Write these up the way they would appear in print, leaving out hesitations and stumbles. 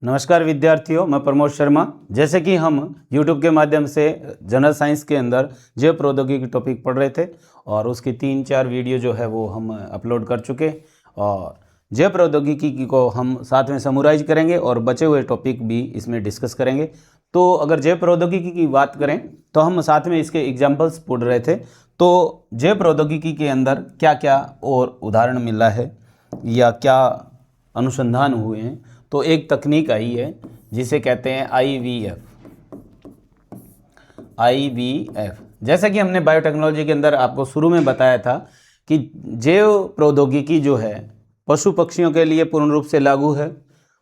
नमस्कार विद्यार्थियों, मैं प्रमोद शर्मा। जैसे कि हम YouTube के माध्यम से जनरल साइंस के अंदर जैव प्रौद्योगिकी टॉपिक पढ़ रहे थे और उसकी 3-4 वीडियो जो है वो हम अपलोड कर चुके और जैव प्रौद्योगिकी को हम साथ में समराइज करेंगे और बचे हुए टॉपिक भी इसमें डिस्कस करेंगे। तो अगर जैव प्रौद्योगिकी की बात करें तो हम साथ में इसके एग्जाम्पल्स पढ़ रहे थे। तो जैव प्रौद्योगिकी के अंदर क्या क्या और उदाहरण मिला है या क्या अनुसंधान हुए हैं, तो एक तकनीक आई है जिसे कहते हैं IVF। जैसा कि हमने बायोटेक्नोलॉजी के अंदर आपको शुरू में बताया था कि जैव प्रौद्योगिकी जो है पशु पक्षियों के लिए पूर्ण रूप से लागू है,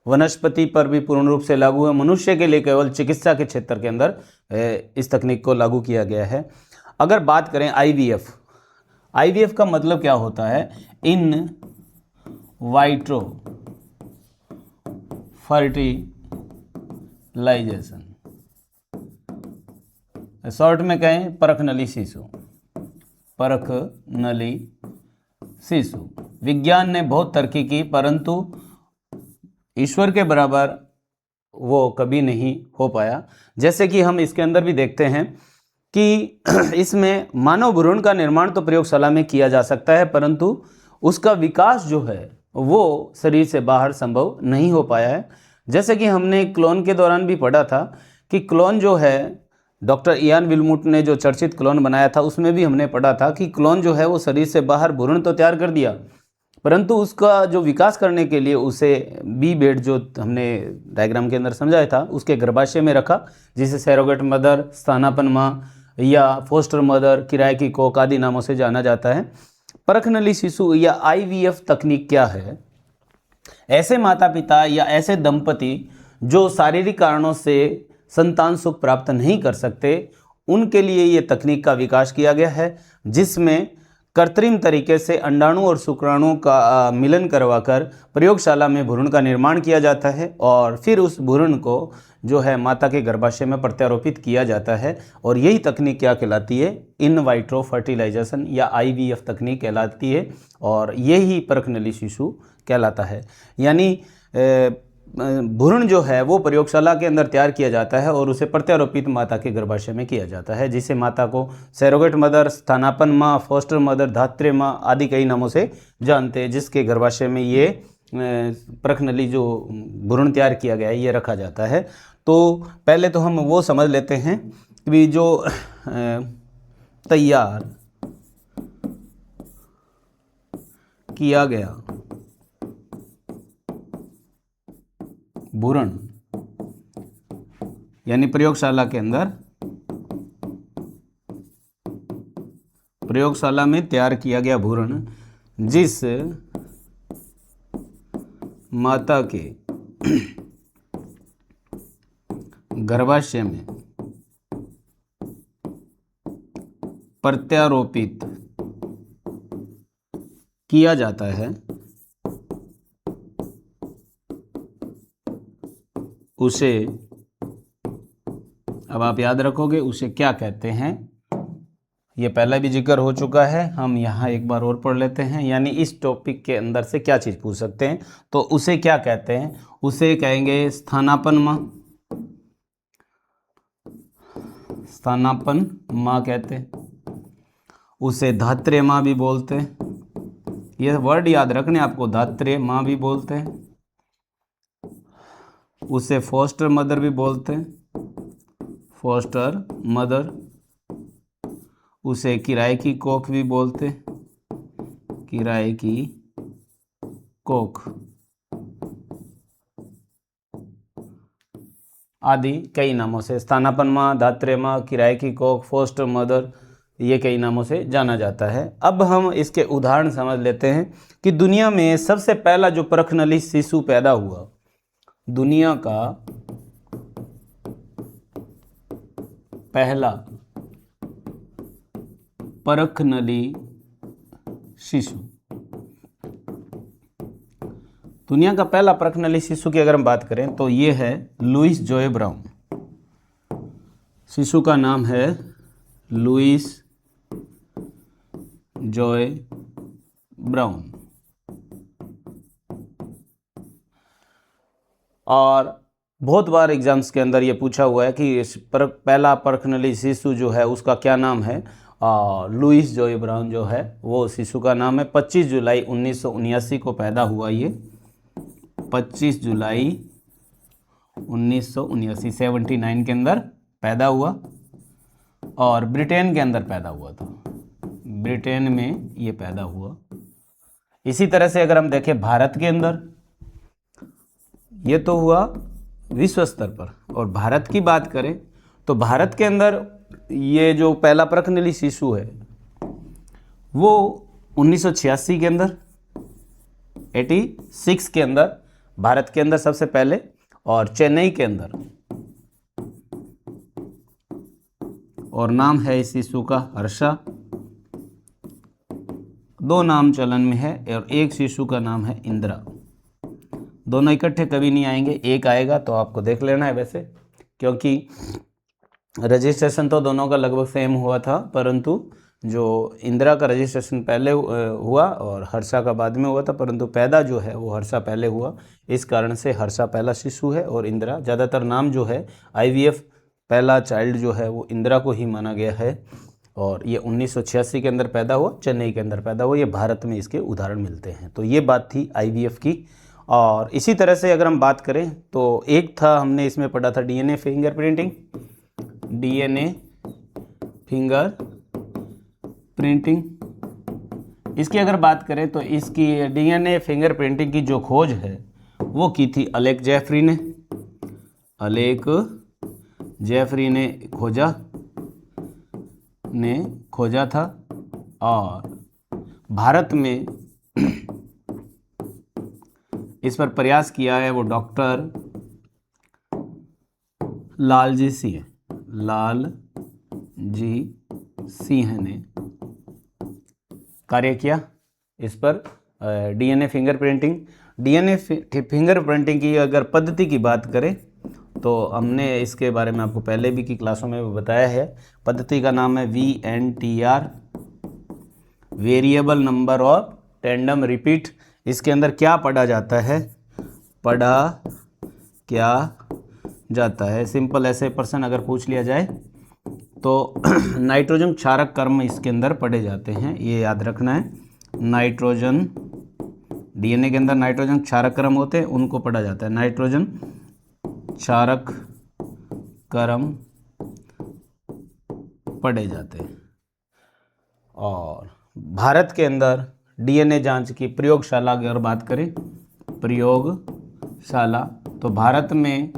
वनस्पति पर भी पूर्ण रूप से लागू है, मनुष्य के लिए केवल चिकित्सा के क्षेत्र के अंदर इस तकनीक को लागू किया गया है। अगर बात करें IVF का मतलब क्या होता है? इन वाइट्रो फर्टिलाइजेशन, शॉर्ट में कहें परखनली शिशु। विज्ञान ने बहुत तरक्की की परंतु ईश्वर के बराबर वो कभी नहीं हो पाया। जैसे कि हम इसके अंदर भी देखते हैं कि इसमें मानव भ्रूण का निर्माण तो प्रयोगशाला में किया जा सकता है परंतु उसका विकास जो है वो शरीर से बाहर संभव नहीं हो पाया है। जैसे कि हमने क्लोन के दौरान भी पढ़ा था कि क्लोन जो है डॉक्टर इयान विल्मुट ने जो चर्चित क्लोन बनाया था उसमें भी हमने पढ़ा था कि क्लोन जो है वो शरीर से बाहर भ्रूण तो तैयार कर दिया परंतु उसका जो विकास करने के लिए उसे बी बेड जो हमने डायग्राम के अंदर समझाया था उसके गर्भाशय में रखा, जिसे सैरोगेट मदर, स्थानापन्न माँ या फोस्टर मदर, किराए की कोख आदि नामों से जाना जाता है। परखनली शिशु या IVF तकनीक क्या है? ऐसे माता पिता या ऐसे दंपति जो शारीरिक कारणों से संतान सुख प्राप्त नहीं कर सकते उनके लिए ये तकनीक का विकास किया गया है, जिसमें कृत्रिम तरीके से अंडाणु और शुक्राणुओं का मिलन करवाकर प्रयोगशाला में भ्रूण का निर्माण किया जाता है और फिर उस भ्रूण को जो है माता के गर्भाशय में प्रत्यारोपित किया जाता है और यही तकनीक क्या कहलाती है? इन वाइट्रो फर्टिलाइजेशन या IVF तकनीक कहलाती है और यही परखनली शिशु कहलाता है। यानी भ्रूण जो है वो प्रयोगशाला के अंदर तैयार किया जाता है और उसे प्रत्यारोपित माता के गर्भाशय में किया जाता है, जिसे माता को सैरोगेट मदर, स्थानापन्न माँ, फोस्टर मदर, धात्री माँ आदि कई नामों से जानते हैं, जिसके गर्भाशय में ये परखनली जो भ्रूण तैयार किया गया है ये रखा जाता है। तो पहले तो हम वो समझ लेते हैं कि जो तैयार किया गया भ्रूण यानी प्रयोगशाला के अंदर प्रयोगशाला में तैयार किया गया भ्रूण जिस माता के गर्भाशय में प्रत्यारोपित किया जाता है उसे, अब आप याद रखोगे उसे क्या कहते हैं? ये पहला भी जिक्र हो चुका है, हम यहाँ एक बार और पढ़ लेते हैं। यानी इस टॉपिक के अंदर से क्या चीज़ पूछ सकते हैं, तो उसे क्या कहते हैं? उसे कहेंगे स्थानापन्न माँ कहते हैं, उसे धात्री माँ भी बोलते हैं। ये वर्ड याद रखने आपको, धात्री माँ भी बोलते हैं, उसे फोस्टर मदर भी बोलते हैं, फोस्टर मदर, उसे किराए की कोख भी बोलते हैं, किराए की कोख आदि कई नामों से, स्थानापन्न माँ, धात्री माँ, किराए की कोख, फोस्टर मदर, ये कई नामों से जाना जाता है। अब हम इसके उदाहरण समझ लेते हैं कि दुनिया में सबसे पहला जो परखनली शिशु पैदा हुआ, दुनिया का पहला परखनली शिशु, दुनिया का पहला परखनली शिशु की अगर हम बात करें तो ये है लुईस जॉय ब्राउन। शिशु का नाम है लुईस जॉय ब्राउन। और बहुत बार एग्जाम्स के अंदर ये पूछा हुआ है कि पहला परखनली शिशु जो है उसका क्या नाम है। लुइस जॉय ब्राउन जो है वो शिशु का नाम है। 25 जुलाई 1979 को पैदा हुआ ये, 25 जुलाई 1979 79 के अंदर पैदा हुआ और ब्रिटेन के अंदर पैदा हुआ था, ब्रिटेन में ये पैदा हुआ। इसी तरह से अगर हम देखें भारत के अंदर, ये तो हुआ विश्व स्तर पर, और भारत की बात करें तो भारत के अंदर ये जो पहला परखनली शिशु है वो 1986 के अंदर, 86 के अंदर भारत के अंदर सबसे पहले, और चेन्नई के अंदर, और नाम है इस शिशु का हर्षा। 2 नाम चलन में है और एक शिशु का नाम है इंदिरा। दोनों इकट्ठे कभी नहीं आएंगे, एक आएगा तो आपको देख लेना है वैसे, क्योंकि रजिस्ट्रेशन तो दोनों का लगभग सेम हुआ था, परंतु जो इंदिरा का रजिस्ट्रेशन पहले हुआ और हर्षा का बाद में हुआ था, परंतु पैदा जो है वो हर्षा पहले हुआ। इस कारण से हर्षा पहला शिशु है और इंदिरा, ज़्यादातर नाम जो है IVF पहला चाइल्ड जो है वो इंदिरा को ही माना गया है। और ये 1986 के अंदर पैदा हुआ, चेन्नई के अंदर पैदा हुआ। ये भारत में इसके उदाहरण मिलते हैं। तो ये बात थी IVF की। और इसी तरह से अगर हम बात करें तो एक था, हमने इसमें पढ़ा था DNA fingerprinting, DNA finger printing. इसकी अगर बात करें तो इसकी DNA फिंगरप्रिंटिंग की जो खोज है वो की थी अलेक जेफरी ने। अलेक जेफरी ने खोजा था। और भारत में इस पर प्रयास किया है वो डॉक्टर लालजी सिंह ने कार्य किया इस पर। DNA फिंगरप्रिंटिंग की अगर पद्धति की बात करें तो हमने इसके बारे में आपको पहले भी की क्लासों में बताया है। पद्धति का नाम है VNTR, variable number of tandem repeat. इसके अंदर क्या पढ़ा जाता है, सिंपल ऐसे प्रश्न अगर पूछ लिया जाए तो नाइट्रोजन क्षारक कर्म इसके अंदर पढ़े जाते हैं, ये याद रखना है। नाइट्रोजन, DNA के अंदर नाइट्रोजन क्षारक कर्म होते हैं, उनको पढ़ा जाता है। नाइट्रोजन क्षारक कर्म पढ़े जाते हैं। और भारत के अंदर DNA जांच की प्रयोगशाला अगर बात करें, प्रयोगशाला, तो भारत में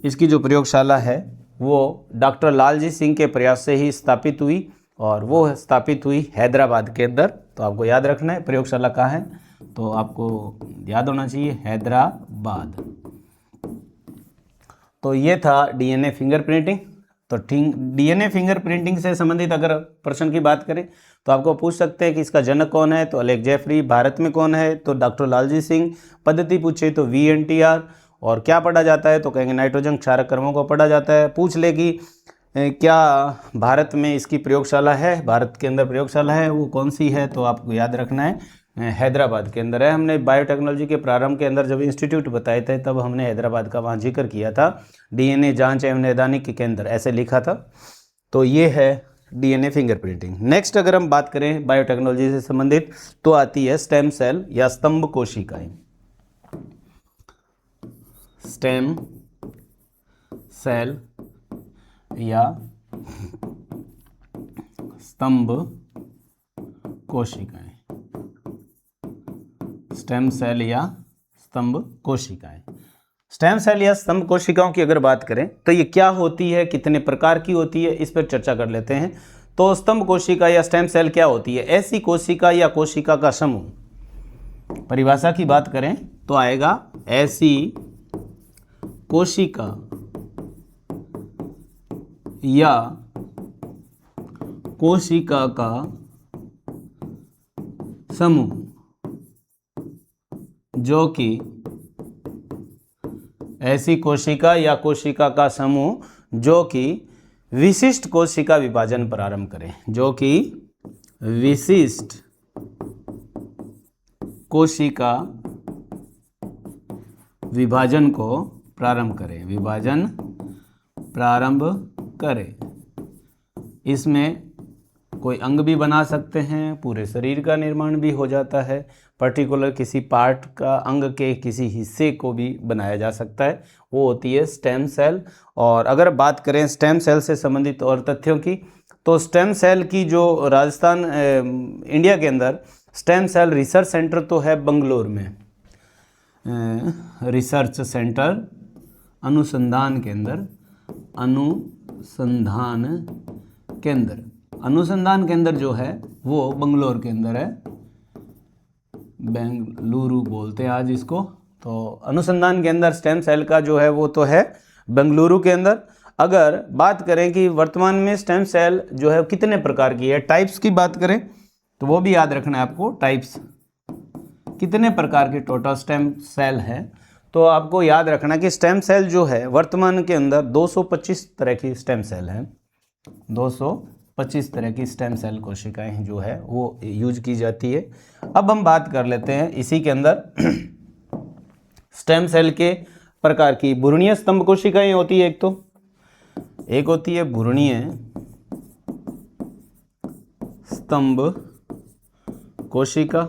इसकी जो प्रयोगशाला है वो डॉक्टर लालजी सिंह के प्रयास से ही स्थापित हुई, और वो स्थापित हुई हैदराबाद के अंदर। तो आपको याद रखना है प्रयोगशाला कहाँ है, तो आपको याद होना चाहिए हैदराबाद। तो ये था DNA फिंगरप्रिंटिंग। तो DNA फिंगरप्रिंटिंग से संबंधित अगर प्रश्न की बात करें तो आपको पूछ सकते हैं कि इसका जनक कौन है, तो अलेक जेफरी। भारत में कौन है, तो डॉक्टर लालजी सिंह। पद्धति पूछे तो VNTR। और क्या पढ़ा जाता है, तो कहेंगे नाइट्रोजन क्षारक कर्मों को पढ़ा जाता है। पूछ ले कि क्या भारत में इसकी प्रयोगशाला है, भारत के अंदर प्रयोगशाला है, वो कौन सी है, तो आपको याद रखना है हैदराबाद के अंदर है। हमने बायोटेक्नोलॉजी के प्रारंभ के अंदर जब इंस्टीट्यूट बताए थे तब हमने हैदराबाद का वहाँ जिक्र किया था। DNA जांच एवं नैदानिक केंद्र ऐसे लिखा था। तो ये है DNA फिंगरप्रिंटिंग। नेक्स्ट अगर हम बात करें बायोटेक्नोलॉजी से संबंधित तो आती है स्टेम सेल या स्तंभ कोशिकाएं। स्टेम सेल या स्तंभ कोशिकाएं, स्टेम सेल या स्तंभ कोशिकाएं। स्टेम सेल या स्तंभ कोशिकाओं की अगर बात करें तो ये क्या होती है, कितने प्रकार की होती है, इस पर चर्चा कर लेते हैं। तो स्तंभ कोशिका या स्टेम सेल क्या होती है, ऐसी कोशिका या कोशिका का समूह। परिभाषा की बात करें तो आएगा ऐसी कोशिका या कोशिका का समूह जो कि ऐसी कोशिका या कोशिका का समूह जो कि विशिष्ट कोशिका विभाजन प्रारंभ करें, जो कि विशिष्ट कोशिका विभाजन को प्रारंभ करें, विभाजन प्रारंभ करें। इसमें कोई अंग भी बना सकते हैं, पूरे शरीर का निर्माण भी हो जाता है, पर्टिकुलर किसी पार्ट का, अंग के किसी हिस्से को भी बनाया जा सकता है, वो होती है स्टेम सेल। और अगर बात करें स्टेम सेल से संबंधित और तथ्यों की, तो स्टेम सेल की जो राजस्थान इंडिया के अंदर स्टेम सेल रिसर्च सेंटर तो है बंगलोर में, रिसर्च सेंटर अनुसंधान केंद्र, अनुसंधान केंद्र जो है वो बंगलोर के अंदर है, बेंगलुरु बोलते हैं आज इसको। तो अनुसंधान केंद्र स्टेम सेल का जो है वो तो है बेंगलुरु के अंदर। अगर बात करें कि वर्तमान में स्टेम सेल जो है कितने प्रकार की है, टाइप्स की बात करें तो वो भी याद रखना है आपको, टाइप्स कितने प्रकार के टोटल स्टेम सेल है। तो आपको याद रखना कि स्टेम सेल जो है वर्तमान के अंदर 225 तरह की स्टेम सेल है, 225 तरह की स्टेम सेल कोशिकाएं जो है वो यूज की जाती है। अब हम बात कर लेते हैं इसी के अंदर स्टेम सेल के प्रकार की। भ्रूणीय स्तंभ कोशिकाएं होती है, एक होती है भ्रूणीय स्तंभ कोशिका,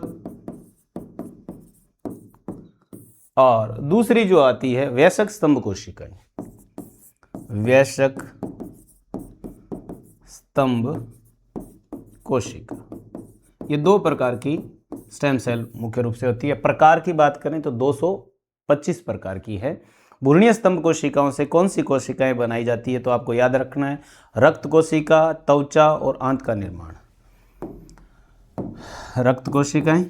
और दूसरी जो आती है वयस्क स्तंभ कोशिकाएं, वयस्क स्तंभ कोशिका। ये दो प्रकार की स्टेम सेल मुख्य रूप से होती है। प्रकार की बात करें तो 225 प्रकार की है। भ्रूणीय स्तंभ कोशिकाओं से कौन सी कोशिकाएं बनाई जाती है, तो आपको याद रखना है रक्त कोशिका, त्वचा और आंत का निर्माण। रक्त कोशिकाएं,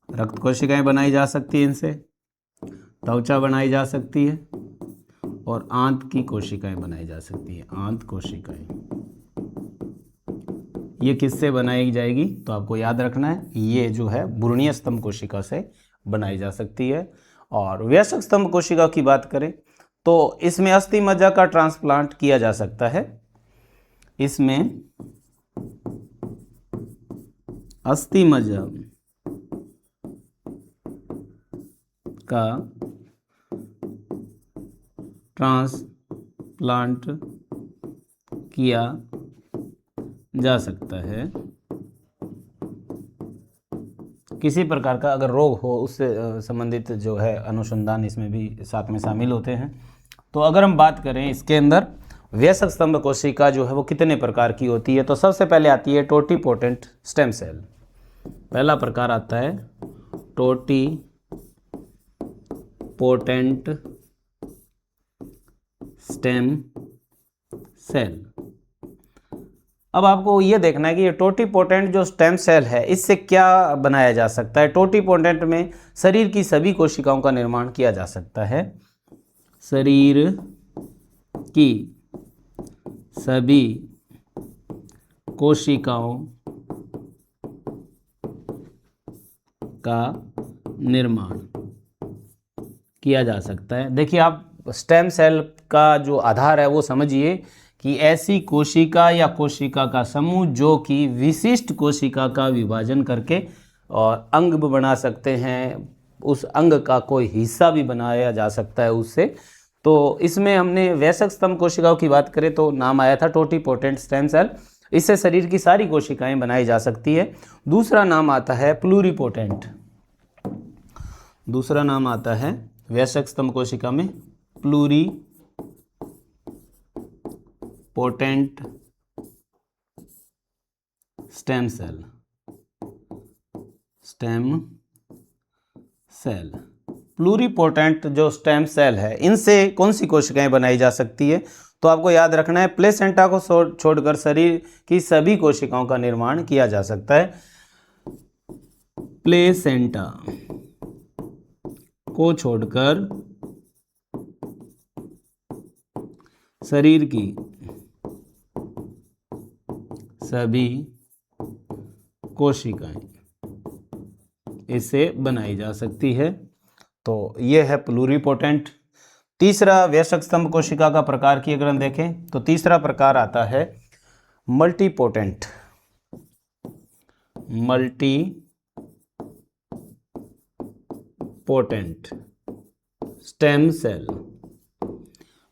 रक्त कोशिकाएं बनाई जा सकती है इनसे, त्वचा बनाई जा सकती है और आंत की कोशिकाएं बनाई जा सकती है। आंत कोशिकाएं ये किससे बनाई जाएगी, तो आपको याद रखना है ये जो है भ्रूणीय स्तंभ कोशिका से बनाई जा सकती है। और वयस्क स्तंभ कोशिका की बात करें तो इसमें अस्थि मज्जा का ट्रांसप्लांट किया जा सकता है। इसमें अस्थि मज्जा का ट्रांसप्लांट किया जा सकता है। किसी प्रकार का अगर रोग हो उससे संबंधित जो है अनुसंधान इसमें भी साथ में शामिल होते हैं। तो अगर हम बात करें इसके अंदर वयस्क स्तंभ कोशिका जो है वो कितने प्रकार की होती है, तो सबसे पहले आती है टोटीपोटेंट स्टेम सेल। पहला प्रकार आता है टोटीपोटेंट स्टेम सेल। अब आपको ये देखना है कि ये टोटीपोटेंट जो स्टेम सेल है इससे क्या बनाया जा सकता है। टोटीपोटेंट में शरीर की सभी कोशिकाओं का निर्माण किया जा सकता है। शरीर की सभी कोशिकाओं का निर्माण किया जा सकता है। देखिए आप स्टेम सेल का जो आधार है वो समझिए कि ऐसी कोशिका या कोशिका का समूह जो कि विशिष्ट कोशिका का विभाजन करके और अंग बना सकते हैं, उस अंग का कोई हिस्सा भी बनाया जा सकता है उससे। तो इसमें हमने वयस्क स्तंभ कोशिकाओं की बात करें तो नाम आया था टोटीपोटेंट स्टेम सेल। इससे शरीर की सारी कोशिकाएं बनाई जा सकती है। दूसरा नाम आता है प्लूरीपोटेंट। दूसरा नाम आता है वयस्क स्तंभ कोशिका में pluripotent stem cell. Stem cell, pluripotent जो स्टेम सेल है इनसे कौन सी कोशिकाएं बनाई जा सकती है, तो आपको याद रखना है प्लेसेंटा को छोड़कर शरीर की सभी कोशिकाओं का निर्माण किया जा सकता है। प्लेसेंटा को छोड़कर शरीर की सभी कोशिकाएं इससे बनाई जा सकती है। तो यह है प्लूरीपोटेंट। तीसरा वयस्क स्तंभ कोशिका का प्रकार की अगर हम देखें तो तीसरा प्रकार आता है multipotent. Potent stem cell.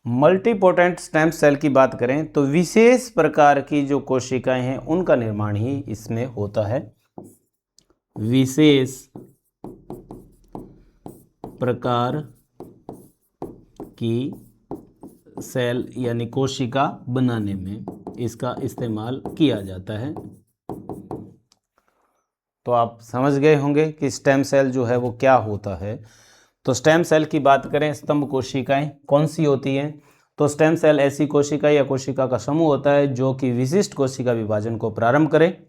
Multipotent stem cell की बात करें तो विशेष प्रकार की जो कोशिकाएं हैं उनका निर्माण ही इसमें होता है। विशेष प्रकार की सेल यानी कोशिका बनाने में इसका इस्तेमाल किया जाता है। तो आप समझ गए होंगे कि स्टेम सेल जो है वो क्या होता है। तो स्टेम सेल की बात करें, स्तंभ कोशिकाएं कौन सी होती हैं? तो स्टेम सेल ऐसी कोशिका या कोशिका का समूह होता है जो कि विशिष्ट कोशिका विभाजन को प्रारंभ करे।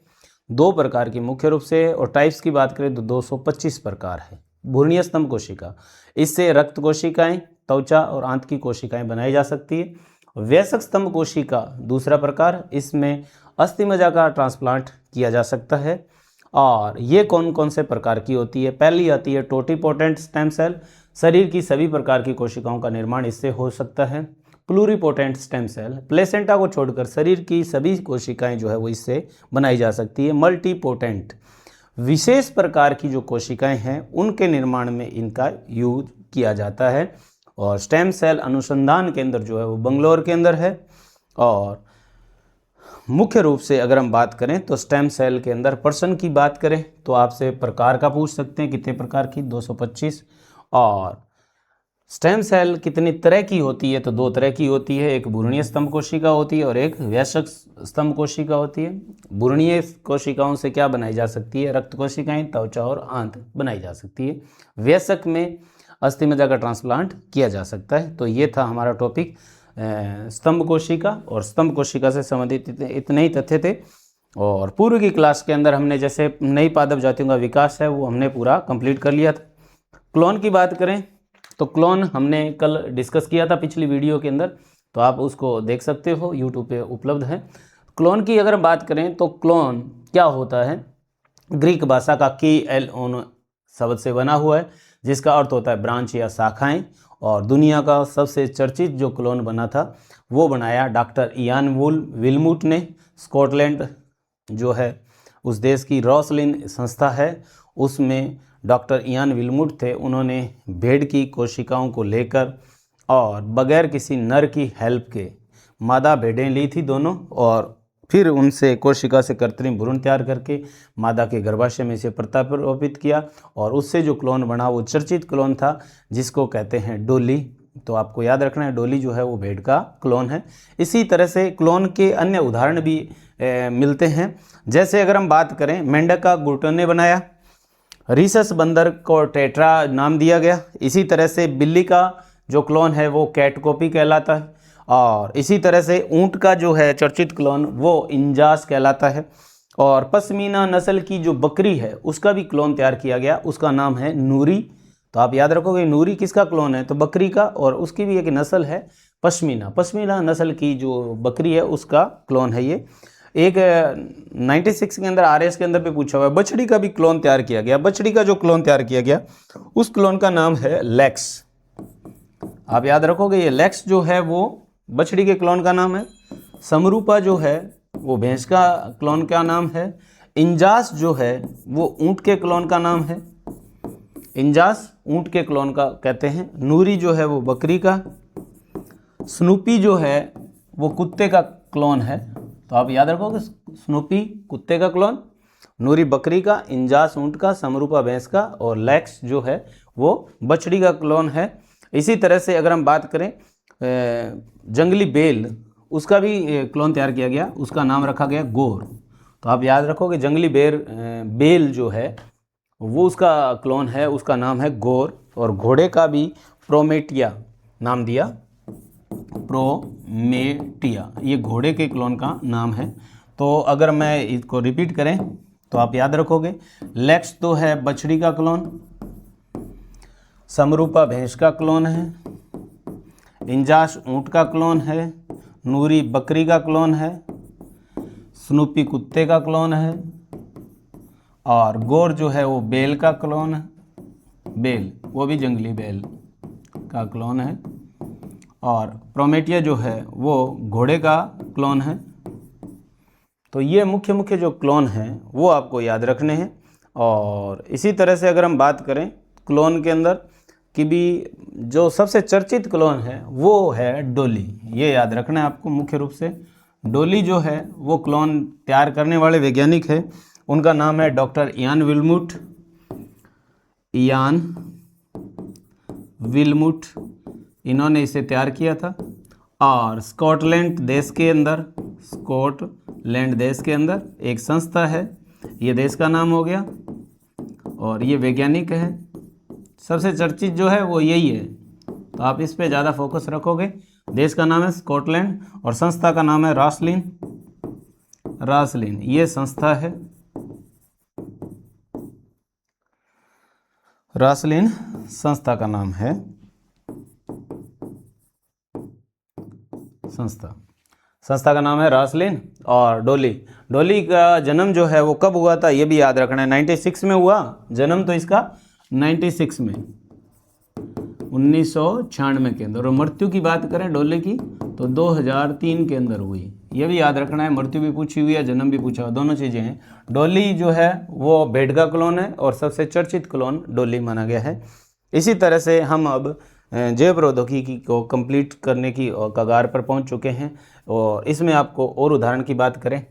दो प्रकार की मुख्य रूप से, और टाइप्स की बात करें तो 225 प्रकार है। भ्रूणीय स्तंभ कोशिका, इससे रक्त कोशिकाएं, त्वचा और आंत की कोशिकाएं बनाई जा सकती है। वयस्क स्तंभ कोशिका दूसरा प्रकार, इसमें अस्थि मज्जा का ट्रांसप्लांट किया जा सकता है। और ये कौन कौन से प्रकार की होती है? पहली आती है टोटीपोटेंट स्टेम सेल, शरीर की सभी प्रकार की कोशिकाओं का निर्माण इससे हो सकता है। प्लूरीपोटेंट स्टेम सेल, प्लेसेंटा को छोड़कर शरीर की सभी कोशिकाएं जो है वो इससे बनाई जा सकती है। मल्टीपोटेंट, विशेष प्रकार की जो कोशिकाएं हैं उनके निर्माण में इनका यूज किया जाता है। और स्टेम सेल अनुसंधान केंद्र जो है वो बंगलोर के अंदर है। और मुख्य रूप से अगर हम बात करें तो स्टेम सेल के अंदर पर्सन की बात करें तो आपसे प्रकार का पूछ सकते हैं, कितने प्रकार की? 225। और स्टेम सेल कितनी तरह की होती है? तो दो तरह की होती है, एक भ्रूणीय स्तंभ कोशिका होती है और एक वयस्क स्तंभ कोशिका होती है। भ्रूणीय कोशिकाओं से क्या बनाई जा सकती है? रक्त कोशिकाएं, त्वचा और आंत बनाई जा सकती है। वयस्क में अस्थि मज्जा का ट्रांसप्लांट किया जा सकता है। तो ये था हमारा टॉपिक स्तंभ कोशिका, और स्तंभ कोशिका से संबंधित इतने ही तथ्य थे। और पूर्व की क्लास के अंदर हमने जैसे नई पादप जातियों का विकास है वो हमने पूरा कंप्लीट कर लिया था। क्लोन की बात करें तो क्लोन हमने कल डिस्कस किया था पिछली वीडियो के अंदर, तो आप उसको देख सकते हो, यूट्यूब पे उपलब्ध है। क्लोन की अगर बात करें तो क्लोन क्या होता है? ग्रीक भाषा का की एल शब्द से बना हुआ है, जिसका अर्थ होता है ब्रांच या शाखाएं। और दुनिया का सबसे चर्चित जो क्लोन बना था वो बनाया डॉक्टर इयान विलमुट ने। स्कॉटलैंड जो है उस देश की रॉसलिन संस्था है, उसमें डॉक्टर इयान विलमुट थे। उन्होंने भेड़ की कोशिकाओं को लेकर और बगैर किसी नर की हेल्प के मादा भेड़ें ली थी दोनों, और फिर उनसे कोशिका से कृत्रिम भ्रूण तैयार करके मादा के गर्भाशय में इसे प्रत्यारोपित किया, और उससे जो क्लोन बना वो चर्चित क्लोन था जिसको कहते हैं डोली। तो आपको याद रखना है, डोली जो है वो भेड़ का क्लोन है। इसी तरह से क्लोन के अन्य उदाहरण भी मिलते हैं। जैसे अगर हम बात करें, मेंढक का गुर्टन ने बनाया, रीसस बंदर को टेट्रा नाम दिया गया। इसी तरह से बिल्ली का जो क्लोन है वो कैट कॉपी कहलाता है। और इसी तरह से ऊंट का जो है चर्चित क्लोन वो इंजास कहलाता है। और पश्मीना नस्ल की जो बकरी है उसका भी क्लोन तैयार किया गया, उसका नाम है नूरी। तो आप याद रखोगे नूरी किसका क्लोन है? तो बकरी का, और उसकी भी एक नस्ल है पश्मीना नस्ल की जो बकरी है उसका क्लोन है ये। एक 96 के अंदर RS के अंदर पे पूछा हुआ है, बछड़ी का भी क्लोन तैयार किया गया। बछड़ी का जो क्लोन तैयार किया गया उस क्लोन का नाम है लेक्स। आप याद रखोगे ये लेक्स जो है वो बछड़ी के क्लोन का नाम है। समरूपा जो है वो भैंस का क्लोन का नाम है। इंजास जो है वो ऊंट के क्लोन का नाम है। इंजास ऊंट के क्लोन का कहते हैं। नूरी जो है वो बकरी का। स्नूपी जो है वो कुत्ते का क्लोन है। तो आप याद रखोगे स्नूपी कुत्ते का क्लोन, नूरी बकरी का, इंजास ऊंट का, समरूपा भैंस का, और लेक्स जो है वो बछड़ी का क्लोन है। इसी तरह से अगर हम बात करें जंगली बेल, उसका भी क्लोन तैयार किया गया, उसका नाम रखा गया गोर। तो आप याद रखोगे जंगली बेल जो है वो उसका क्लोन है, उसका नाम है गोर। और घोड़े का भी प्रोमेटिया नाम दिया, प्रोमेटिया, ये घोड़े के क्लोन का नाम है। तो अगर मैं इसको रिपीट करें तो आप याद रखोगे लेक्स तो है बछड़ी का क्लोन, समरूपा भैंस का क्लोन है, इंजास ऊंट का क्लोन है, नूरी बकरी का क्लोन है, स्नूपी कुत्ते का क्लोन है, और गोर जो है वो बेल का क्लोन है। बेल वो भी जंगली बेल का क्लोन है। और प्रोमेटिया जो है वो घोड़े का क्लोन है। तो ये मुख्य जो क्लोन हैं वो आपको याद रखने हैं। और इसी तरह से अगर हम बात करें क्लोन के अंदर कि भी जो सबसे चर्चित क्लोन है वो है डोली। ये याद रखना है आपको मुख्य रूप से। डोली जो है वो क्लोन तैयार करने वाले वैज्ञानिक है, उनका नाम है डॉक्टर इयान विल्मुट। इयान विल्मुट, इन्होंने इसे तैयार किया था। और स्कॉटलैंड देश के अंदर एक संस्था है, ये देश का नाम हो गया, और ये वैज्ञानिक है। सबसे चर्चित जो है वो यही है, तो आप इस पे ज़्यादा फोकस रखोगे। देश का नाम है स्कॉटलैंड और संस्था का नाम है रासलिन ये संस्था है, रासलिन संस्था का नाम है। संस्था का नाम है रासलिन। और डोली का जन्म जो है वो कब हुआ था ये भी याद रखना है। 96 में हुआ जन्म, तो इसका 96 में 1996 के अंदर। और मृत्यु की बात करें डोले की तो 2003 के अंदर हुई, ये भी याद रखना है। मृत्यु भी पूछी हुई है, जन्म भी पूछा हुआ, दोनों चीज़ें हैं। डोली जो है वो बेड का क्लोन है और सबसे चर्चित क्लोन डोली माना गया है। इसी तरह से हम अब जैव प्रौद्योगिकी को कंप्लीट करने की कगार पर पहुंच चुके हैं। और इसमें आपको और उदाहरण की बात करें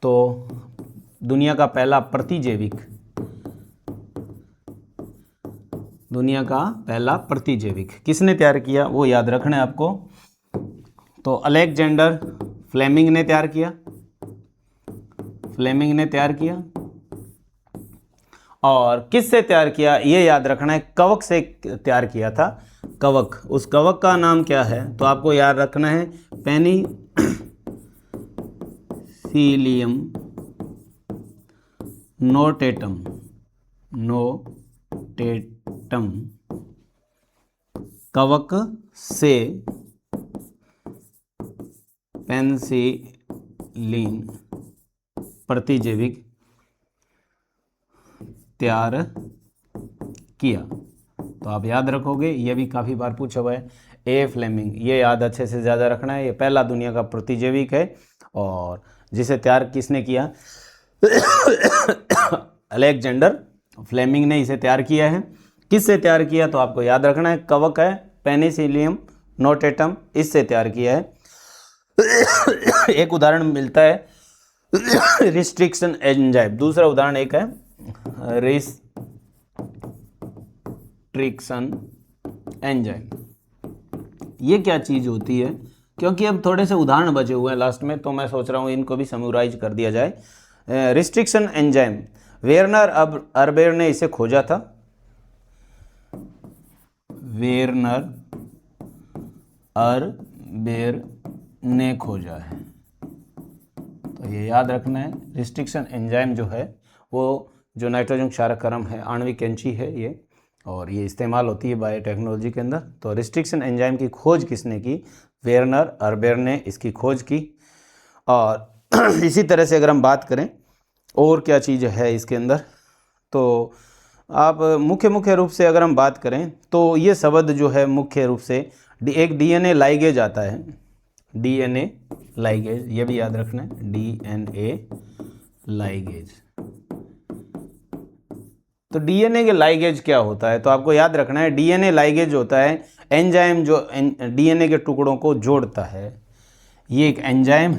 तो दुनिया का पहला प्रतिजैविक किसने तैयार किया वो याद रखना है आपको। तो अलेक्जेंडर फ्लेमिंग ने तैयार किया। और किससे तैयार किया ये याद रखना है, कवक से तैयार किया था। कवक, उस कवक का नाम क्या है तो आपको याद रखना है पेनिसिलियम नोटेटम। कवक से पेनिसिलिन प्रतिजैविक तैयार किया। तो आप याद रखोगे, ये भी काफ़ी बार पूछा हुआ है। ए फ्लेमिंग, ये याद अच्छे से ज़्यादा रखना है। ये पहला दुनिया का प्रतिजैविक है और जिसे तैयार किसने किया अलेक्जेंडर फ्लेमिंग ने इसे तैयार किया है। किससे तैयार किया तो आपको याद रखना है, कवक है पेनिसिलियम नोटेटम, इससे तैयार किया है। एक उदाहरण मिलता है रिस्ट्रिक्शन एंजाइम, दूसरा उदाहरण एक है रिस्ट्रिक्शन एंजाइम। ये क्या चीज़ होती है, क्योंकि अब थोड़े से उदाहरण बचे हुए हैं लास्ट में, तो मैं सोच रहा हूँ इनको भी समराइज कर दिया जाए। रिस्ट्रिक्शन एंजाइम वेरनर अर्बेर ने इसे खोजा था। वेरनर अर्बेर ने खोजा है, तो ये याद रखना है। रिस्ट्रिक्शन एंजाइम जो है वो जो नाइट्रोजन क्षारकर्म है, आणविक कैंची है ये, और ये इस्तेमाल होती है बायोटेक्नोलॉजी के अंदर। तो रिस्ट्रिक्शन एंजाइम की खोज किसने की, वेरनर अर्बेर ने इसकी खोज की। और इसी तरह से अगर हम बात करें और क्या चीज़ है इसके अंदर, तो आप मुख्य रूप से अगर हम बात करें तो ये शब्द जो है मुख्य रूप से एक डीएनए लाइगेज आता है। डीएनए लाइगेज, ये भी याद रखना है, डीएनए लाइगेज। तो डीएनए के लाइगेज क्या होता है तो आपको याद रखना है, डीएनए लाइगेज होता है एंजाइम जो डीएनए के टुकड़ों को जोड़ता है। ये एक एंजाइम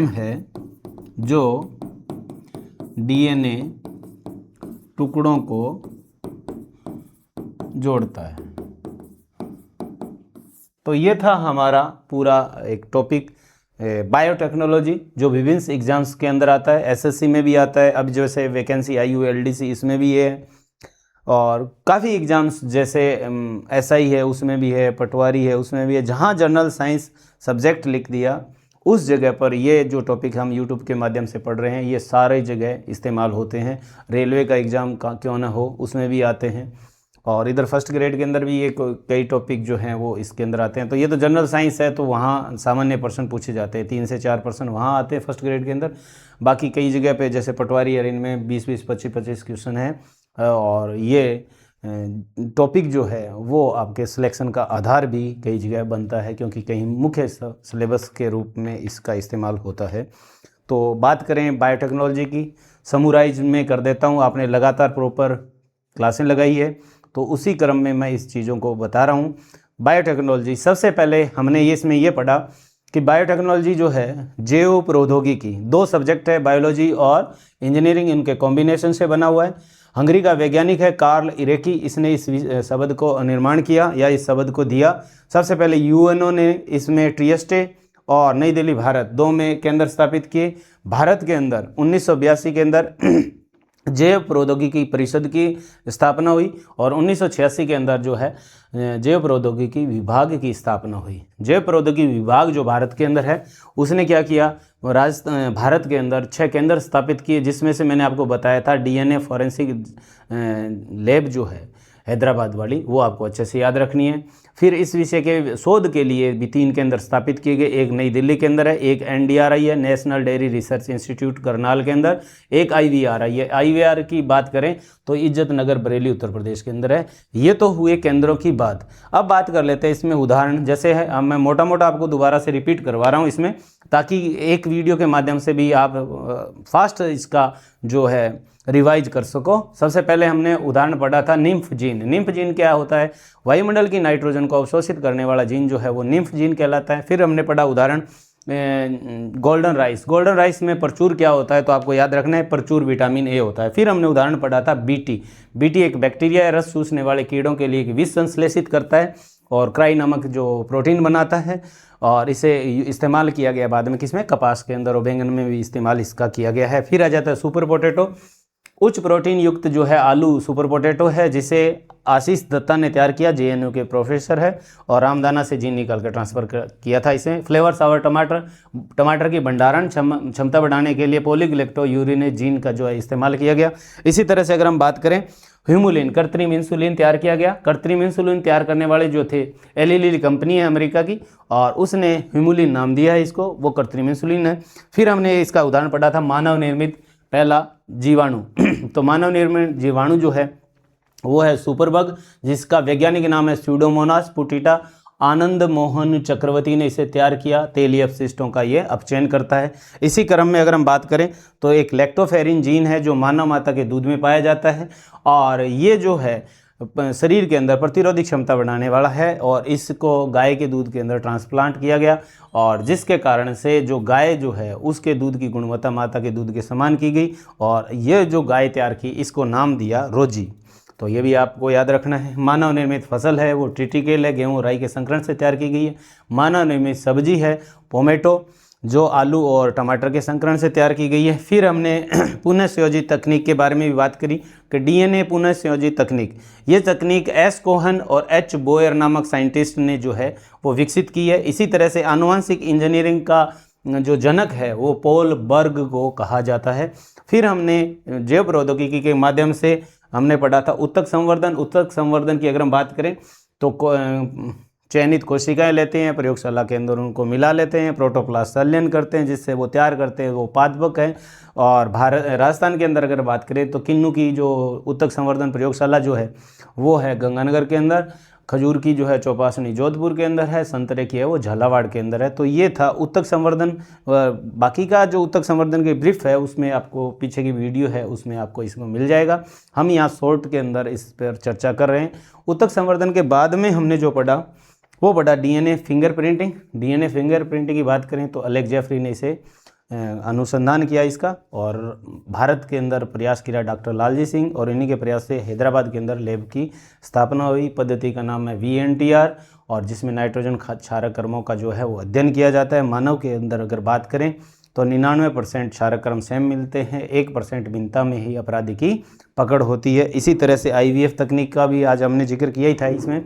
है जो डीएनए टुकड़ों को जोड़ता है। तो ये था हमारा पूरा एक टॉपिक बायोटेक्नोलॉजी, जो विभिन्न एग्जाम्स के अंदर आता है, एसएससी में भी आता है, अब जैसे वैकेंसी आई हुई एलडीसी इसमें भी है, और काफ़ी एग्जाम्स जैसे एसआई है उसमें भी है, पटवारी है उसमें भी है। जहाँ जनरल साइंस सब्जेक्ट लिख दिया उस जगह पर ये जो टॉपिक हम यूट्यूब के माध्यम से पढ़ रहे हैं ये सारे जगह इस्तेमाल होते हैं। रेलवे का एग्ज़ाम का क्यों ना हो उसमें भी आते हैं, और इधर फर्स्ट ग्रेड के अंदर भी ये कई टॉपिक जो हैं वो इसके अंदर आते हैं। तो ये तो जनरल साइंस है तो वहाँ सामान्य प्रश्न पूछे जाते हैं, 3 से 4 प्रश्न वहाँ आते हैं फर्स्ट ग्रेड के अंदर। बाकी कई जगह पे जैसे पटवारी है इनमें 20-20, 25-25 क्वेश्चन है, और ये टॉपिक जो है वो आपके सिलेक्शन का आधार भी कई जगह बनता है, क्योंकि कहीं मुख्य सिलेबस के रूप में इसका इस्तेमाल होता है। तो बात करें बायोटेक्नोलॉजी की, समराइज में कर देता हूँ, आपने लगातार प्रॉपर क्लासें लगाई है तो उसी क्रम में मैं इस चीज़ों को बता रहा हूँ। बायोटेक्नोलॉजी, सबसे पहले हमने इसमें ये पढ़ा कि बायोटेक्नोलॉजी जो है जैव प्रौद्योगिकी, 2 सब्जेक्ट है, बायोलॉजी और इंजीनियरिंग, इनके कॉम्बिनेशन से बना हुआ है। हंगरी का वैज्ञानिक है कार्ल इरेकी, इसने इस शब्द को निर्माण किया या इस शब्द को दिया। सबसे पहले यूएनओ ने इसमें ट्रिएस्टे और नई दिल्ली भारत 2 में केंद्र स्थापित किए। भारत के अंदर 1982 के अंदर जैव प्रौद्योगिकी परिषद की स्थापना हुई और 1986 के अंदर जो है जैव प्रौद्योगिकी विभाग की स्थापना हुई। जैव प्रौद्योगिकी विभाग जो भारत के अंदर है उसने क्या किया, भारत के अंदर 6 केंद्र स्थापित किए, जिसमें से मैंने आपको बताया था डीएनए फॉरेंसिक लैब जो है हैदराबाद वाली, वो आपको अच्छे से याद रखनी है। फिर इस विषय के शोध के लिए भी 3 केंद्र स्थापित किए गए, एक नई दिल्ली के अंदर है, एक एनडीआरआई है, national dairy research institute Karnal के अंदर, एक आईवीआरआई है। आईवीआर की बात करें तो इज्जत नगर बरेली उत्तर प्रदेश के अंदर है। ये तो हुए केंद्रों की बात। अब बात कर लेते हैं इसमें उदाहरण, जैसे है, अब मैं मोटा मोटा आपको दोबारा से रिपीट करवा रहा हूँ इसमें, ताकि एक वीडियो के माध्यम से भी आप फास्ट इसका जो है रिवाइज कर सको। सबसे पहले हमने उदाहरण पढ़ा था निम्फ जीन। निम्फ जीन क्या होता है, वायुमंडल की नाइट्रोजन को अवशोषित करने वाला जीन जो है वो निम्फ जीन कहलाता है। फिर हमने पढ़ा उदाहरण गोल्डन राइस। गोल्डन राइस में प्रचुर क्या होता है, तो आपको याद रखना है प्रचुर विटामिन ए होता है। फिर हमने उदाहरण पढ़ा था बीटी। बीटी एक बैक्टीरिया है, रस चूसने वाले कीड़ों के लिए विष संश्लेषित करता है और क्राई नामक जो प्रोटीन बनाता है, और इसे इस्तेमाल किया गया बाद में किसमें, कपास के अंदर और बैंगन में भी इस्तेमाल इसका किया गया है। फिर आ जाता है सुपर पोटैटो, उच्च प्रोटीन युक्त जो है आलू सुपर पोटैटो है, जिसे आशीष दत्ता ने तैयार किया, जेएनयू के प्रोफेसर है, और रामदाना से जीन निकाल कर ट्रांसफर किया था इसमें। फ्लेवर सावर टमाटर, टमाटर की भंडारण क्षमता बढ़ाने के लिए पॉलीग्लैक्टोयूरिनेज जीन का जो है इस्तेमाल किया गया। इसी तरह से अगर हम बात करें ह्यूमुलिन, कृत्रिम इंसुलिन तैयार किया गया। कृत्रिम इंसुलिन तैयार करने वाले जो थे एली लिली कंपनी है अमेरिका की, और उसने ह्यूमुलिन नाम दिया है इसको, वो कृत्रिम इंसुलिन है। फिर हमने इसका उदाहरण पढ़ा था मानव निर्मित पहला जीवाणु तो मानव निर्मित जीवाणु जो है वो है सुपरबग, जिसका वैज्ञानिक नाम है स्यूडोमोनास पुटिटा। आनंद मोहन चक्रवर्ती ने इसे तैयार किया। तेलीय अपशिष्टों का ये अपचयन करता है। इसी क्रम में अगर हम बात करें तो एक लैक्टोफेरिन जीन है जो मानव माता के दूध में पाया जाता है, और ये जो है शरीर के अंदर प्रतिरोधी क्षमता बढ़ाने वाला है, और इसको गाय के दूध के अंदर ट्रांसप्लांट किया गया, और जिसके कारण से जो गाय जो है उसके दूध की गुणवत्ता माता के दूध के समान की गई, और ये जो गाय तैयार की इसको नाम दिया रोजी। तो ये भी आपको याद रखना है। मानव निर्मित फसल है वो ट्रिटिकेल है, गेहूँ राई के संकरण से तैयार की गई है। मानव निर्मित सब्जी है पोमेटो, जो आलू और टमाटर के संकरण से तैयार की गई है। फिर हमने पुनः संयोजित तकनीक के बारे में भी बात करी कि डीएनए पुनः संयोजित तकनीक, ये तकनीक एस कोहन और एच बोयर नामक साइंटिस्ट ने जो है वो विकसित की है। इसी तरह से आनुवंशिक इंजीनियरिंग का जो जनक है वो पॉल बर्ग को कहा जाता है। फिर हमने जैव प्रौद्योगिकी के माध्यम से हमने पढ़ा था उत्तक संवर्धन। उत्तक संवर्धन की अगर हम बात करें तो चयनित कोशिकाएं लेते हैं, प्रयोगशाला के अंदर उनको मिला लेते हैं, प्रोटोप्लास्ट संलयन करते हैं, जिससे वो तैयार करते हैं वो पादपक है। और राजस्थान के अंदर अगर बात करें तो किन्नू की जो उत्तक संवर्धन प्रयोगशाला जो है वो है गंगानगर के अंदर, खजूर की जो है चौपासनी जोधपुर के अंदर है, संतरे की है वो झालावाड़ के अंदर है। तो ये था उत्तक संवर्धन। बाकी का जो उत्तक संवर्धन की ब्रीफ है उसमें आपको पीछे की वीडियो है उसमें आपको इसमें मिल जाएगा। हम यहाँ शॉर्ट के अंदर इस पर चर्चा कर रहे हैं। उत्तक संवर्धन के बाद में हमने जो पढ़ा वो पढ़ा डीएनए फिंगरप्रिंटिंग। डीएनए फिंगरप्रिंटिंग की बात करें तो अलेक्स जेफरी ने इसे अनुसंधान किया इसका, और भारत के अंदर प्रयास किया डॉक्टर लालजी सिंह, और इन्हीं के प्रयास से हैदराबाद के अंदर लैब की स्थापना हुई। पद्धति का नाम है VNTR, और जिसमें नाइट्रोजन क्षारक कर्मों का जो है वो अध्ययन किया जाता है। मानव के अंदर अगर बात करें तो 99% क्षारक कर्म सेम मिलते हैं, 1% भिन्नता में ही अपराधी की पकड़ होती है। इसी तरह से IVF तकनीक का भी आज हमने जिक्र किया ही था इसमें,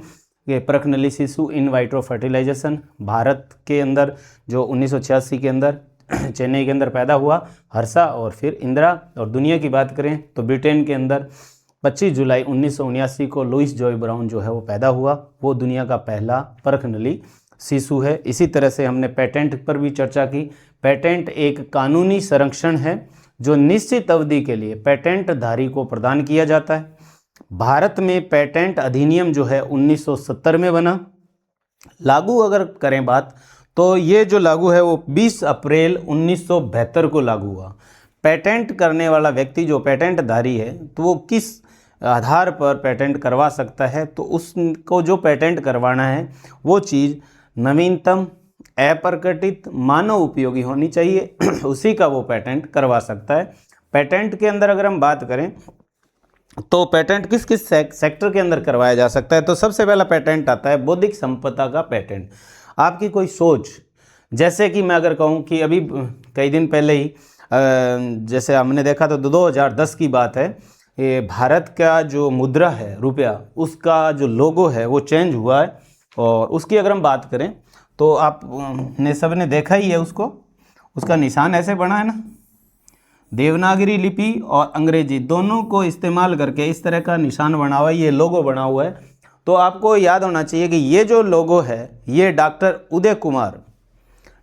कि परख नली शिशु इन वाइट्रो फर्टिलाइजेशन। भारत के अंदर जो 1986 के अंदर चेन्नई के अंदर पैदा हुआ हर्षा और फिर इंदिरा। और दुनिया की बात करें तो ब्रिटेन के अंदर 25 जुलाई 1979 को लुइस जॉय ब्राउन जो है वो पैदा हुआ, वो दुनिया का पहला परख नली शिशु है। इसी तरह से हमने पेटेंट पर भी चर्चा की। पेटेंट एक कानूनी संरक्षण है जो निश्चित अवधि के लिए पेटेंट धारी को प्रदान किया जाता है। भारत में पेटेंट अधिनियम जो है 1970 में बना। लागू अगर करें बात तो ये जो लागू है वो 20 अप्रैल 1972 को लागू हुआ। पेटेंट करने वाला व्यक्ति जो पेटेंटधारी है तो वो किस आधार पर पेटेंट करवा सकता है, तो उसको जो पेटेंट करवाना है वो चीज़ नवीनतम, अप्रकटित, मानव उपयोगी होनी चाहिए उसी का वो पेटेंट करवा सकता है। पेटेंट के अंदर अगर हम बात करें तो पेटेंट किस किस सेक्टर के अंदर करवाया जा सकता है, तो सबसे पहला पेटेंट आता है बौद्धिक संपदा का पेटेंट। आपकी कोई सोच, जैसे कि मैं अगर कहूँ कि अभी कई दिन पहले ही जैसे हमने देखा तो 2010 की बात है, ये भारत का जो मुद्रा है रुपया, उसका जो लोगो है वो चेंज हुआ है। और उसकी अगर हम बात करें तो आपने सबने देखा ही है उसको, उसका निशान ऐसे बना है ना, देवनागरी लिपि और अंग्रेजी दोनों को इस्तेमाल करके इस तरह का निशान बना हुआ है, ये लोगो बना हुआ है। तो आपको याद होना चाहिए कि ये जो लोगो है ये डॉक्टर उदय कुमार,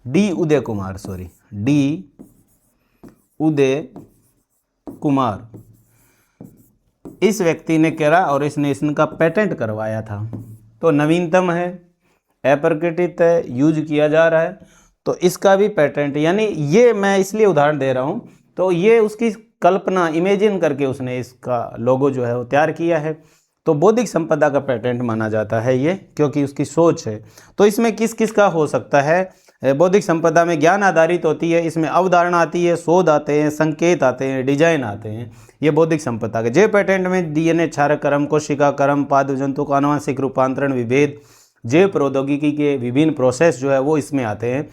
डी उदय कुमार इस व्यक्ति ने करा और इसने इनका पेटेंट करवाया था। तो नवीनतम है, अप्रकटित है, यूज किया जा रहा है, तो इसका भी पेटेंट, यानी ये मैं इसलिए उदाहरण दे रहा हूँ, तो ये उसकी कल्पना, इमेजिन करके उसने इसका लोगो जो है वो तैयार किया है। तो बौद्धिक संपदा का पेटेंट माना जाता है ये, क्योंकि उसकी सोच है। तो इसमें किस किस का हो सकता है, बौद्धिक संपदा में ज्ञान आधारित होती है, इसमें अवधारणा आती है, शोध आते हैं, संकेत आते हैं, डिजाइन आते हैं, ये बौद्धिक संपदा के। जे पेटेंट में डीएनए क्षारक्रम, कोशिकाक्रम, पादप जंतु का आनुवंशिक रूपांतरण, विभेद, जैव प्रौद्योगिकी के विभिन्न प्रोसेस जो है वो इसमें आते हैं।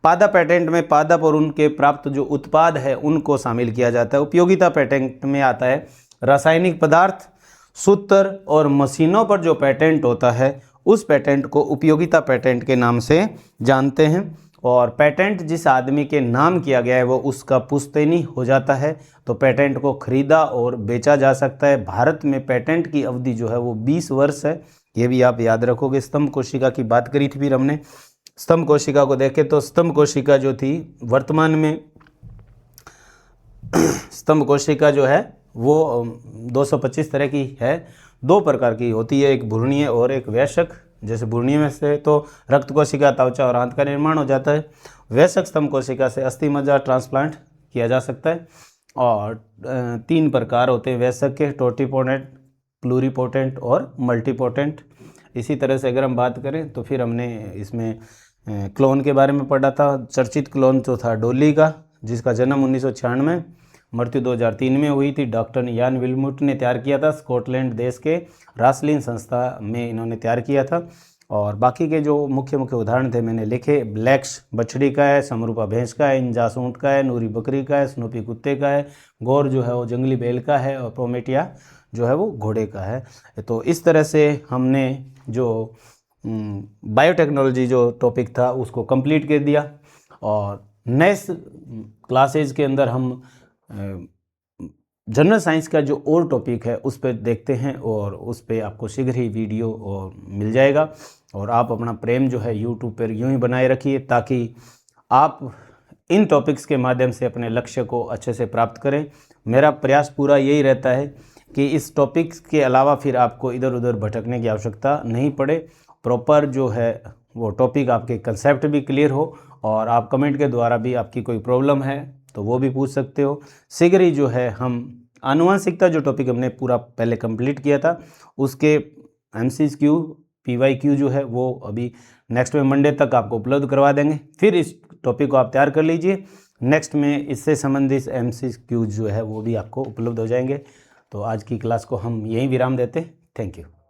पादप पेटेंट में पादप और उनके प्राप्त जो उत्पाद है उनको शामिल किया जाता है। उपयोगिता पेटेंट में आता है रासायनिक पदार्थ, सूत्र और मशीनों पर जो पेटेंट होता है उस पेटेंट को उपयोगिता पेटेंट के नाम से जानते हैं। और पेटेंट जिस आदमी के नाम किया गया है वो उसका पुश्तैनी हो जाता है, तो पेटेंट को खरीदा और बेचा जा सकता है। भारत में पेटेंट की अवधि जो है वो 20 वर्ष है, ये भी आप याद रखोगे। स्तंभ कोशिका की बात करी थी फिर हमने, स्तंभ कोशिका को देखें तो स्तंभ कोशिका जो थी वर्तमान में स्तंभ कोशिका जो है वो 225 तरह की है, 2 प्रकार की होती है, एक भ्रूणीय और एक वयस्क। जैसे भ्रूणीय में से तो रक्त कोशिका, त्वचा और आंत का निर्माण हो जाता है। वयस्क स्तंभ कोशिका से अस्थि मज्जा ट्रांसप्लांट किया जा सकता है। और 3 प्रकार होते हैं वयस्क के, टोटिपोटेंट, प्लूरिपोटेंट और मल्टीपोटेंट। इसी तरह से अगर हम बात करें तो फिर हमने इसमें क्लोन के बारे में पढ़ा था। चर्चित क्लोन जो था डोली का, जिसका जन्म 1996, मृत्यु 2003 में हुई थी, डॉक्टर यान विल्मुट ने तैयार किया था। स्कॉटलैंड देश के रासलिन संस्था में इन्होंने तैयार किया था। और बाकी के जो मुख्य मुख्य उदाहरण थे मैंने लिखे, ब्लैक्स बछड़ी का है, समरूपा भैंस का है, इंजास ऊँट का है, नूरी बकरी का है, स्नूपी कुत्ते का है, गौर जो है वो जंगली बैल का है, और प्रोमेटिया जो है वो घोड़े का है। तो इस तरह से हमने जो बायोटेक्नोलॉजी जो टॉपिक था उसको कंप्लीट कर दिया। और नेक्स्ट क्लासेज के अंदर हम जनरल साइंस का जो और टॉपिक है उस पर देखते हैं, और उस पर आपको शीघ्र ही वीडियो और मिल जाएगा। और आप अपना प्रेम जो है यूट्यूब पर यूँ ही बनाए रखिए, ताकि आप इन टॉपिक्स के माध्यम से अपने लक्ष्य को अच्छे से प्राप्त करें। मेरा प्रयास पूरा यही रहता है कि इस टॉपिक्स के अलावा फिर आपको इधर उधर भटकने की आवश्यकता नहीं पड़े। प्रॉपर जो है वो टॉपिक, आपके कंसेप्ट भी क्लियर हो, और आप कमेंट के द्वारा भी आपकी कोई प्रॉब्लम है तो वो भी पूछ सकते हो। शीघ्र ही जो है हम आनुवंशिकता जो टॉपिक हमने पूरा पहले कंप्लीट किया था उसके MCQ PYQ जो है वो अभी नेक्स्ट में मंडे तक आपको उपलब्ध करवा देंगे। फिर इस टॉपिक को आप तैयार कर लीजिए, नेक्स्ट में इससे संबंधित MCQ जो है वो भी आपको उपलब्ध हो जाएंगे। तो आज की क्लास को हम यहीं विराम देते हैं। Thank you.